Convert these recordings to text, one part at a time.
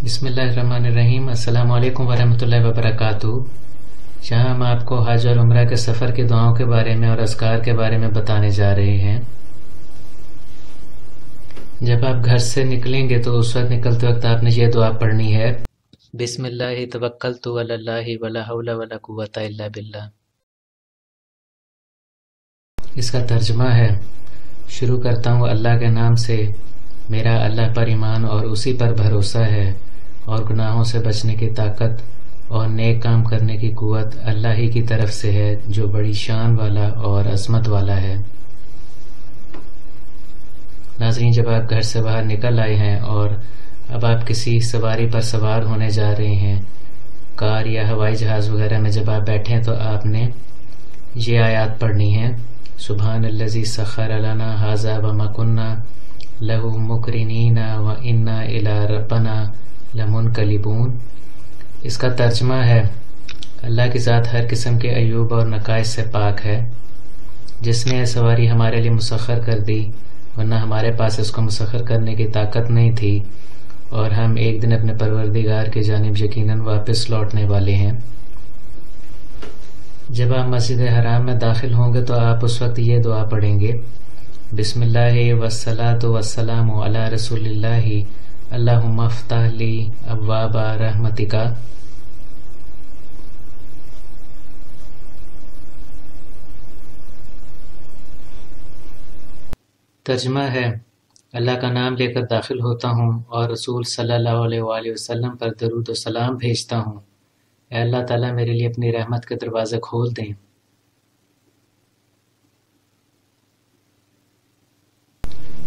बिस्मिल्लाहिर्रहमानिर्रहीम। अस्सलाम वालेकुम वरहमतुल्लाहि वबरकातुहू। जहाँ हम आपको हज और उम्रा के सफ़र की दुआओं के बारे में और अज़कार के बारे में बताने जा रहे हैं। जब आप घर से निकलेंगे तो उस वक्त निकलते वक्त आपने ये दुआ पढ़नी है, बिस्मिल्लाहि तवक्कलतु अलल्लाहि वला हौला वला कुव्वता इल्ला बिल्लाह। इसका तर्जुमा है, शुरू करता हूँ अल्लाह के नाम से, मेरा अल्लाह पर ईमान और उसी पर भरोसा है, और गुनाहों से बचने की ताकत और नेक काम करने की कुव्वत अल्लाह ही की तरफ से है, जो बड़ी शान वाला और अज़मत वाला है। नाज़रीन, जब आप घर से बाहर निकल आए हैं और अब आप किसी सवारी पर सवार होने जा रहे हैं, कार या हवाई जहाज़ वगैरह में जब आप बैठे हैं, तो आपने ये आयत पढ़नी है, सुब्हानल्लज़ी सख़्ख़र लना हाज़ा व मा कुन्ना लहू मुक़रिनीना व इन्ना इला रब्बना लमुनक़लिबून। इसका तर्जुमा है, अल्लाह की ज़ात हर किस्म के अयूब और नकाइस से पाक है, जिसने यह सवारी हमारे लिए मुसख्खर कर दी, वरना हमारे पास इसको मुसख्खर करने की ताकत नहीं थी, और हम एक दिन अपने परवरदिगार की जानिब यकीनन वापस लौटने वाले हैं। जब आप मस्जिद हराम में दाखिल होंगे तो आप उस वक्त ये दुआ पढ़ेंगे, बिस्मिल्लाहि वस्सलातु वस्सलामु अला रसूलिल्लाहि अल्लाहुम्मा अफ्तह ली अब्वाबा रहमतिका। तर्जुमा है, अल्लाह का नाम लेकर दाखिल होता हूँ और रसूल सल्लल्लाहु अलैहि वसल्लम पर दरूद और सलाम भेजता हूँ। ऐ अल्लाह ताला मेरे लिए अपनी रहमत के दरवाज़े खोल दें।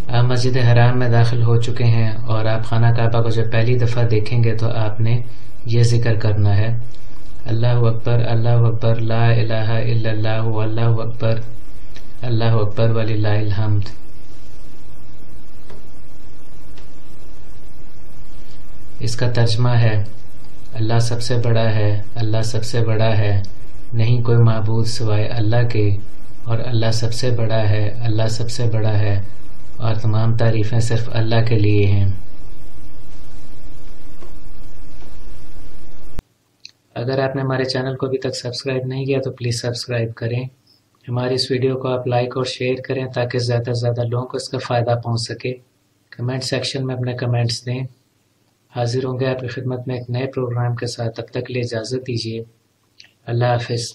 आप मस्जिद हराम में दाखिल हो चुके हैं और आप खाना काबा को जब पहली दफ़ा देखेंगे तो आपने ये ज़िक्र करना है, अल्लाहु अकबर ला इलाहा इल्लल्लाहु अल्लाहु अकबर वलिल्लाहिल हम्द। इसका तर्जुमा है, अल्लाह सबसे बड़ा है, अल्लाह सबसे बड़ा है, नहीं कोई माबूद सिवाय अल्लाह के, और अल्लाह सबसे बड़ा है, अल्लाह सबसे बड़ा है, और तमाम तारीफ़ें सिर्फ अल्लाह के लिए हैं। अगर आपने हमारे चैनल को अभी तक सब्सक्राइब नहीं किया तो प्लीज़ सब्सक्राइब करें। हमारी इस वीडियो को आप लाइक और शेयर करें ताकि ज़्यादा से ज़्यादा लोगों को इसका फ़ायदा पहुंच सके। कमेंट सेक्शन में अपने कमेंट्स दें। हाजिर होंगे आपकी खिदमत में एक नए प्रोग्राम के साथ। तब तक के लिए इजाज़त दीजिए। अल्लाह हाफ़िज़।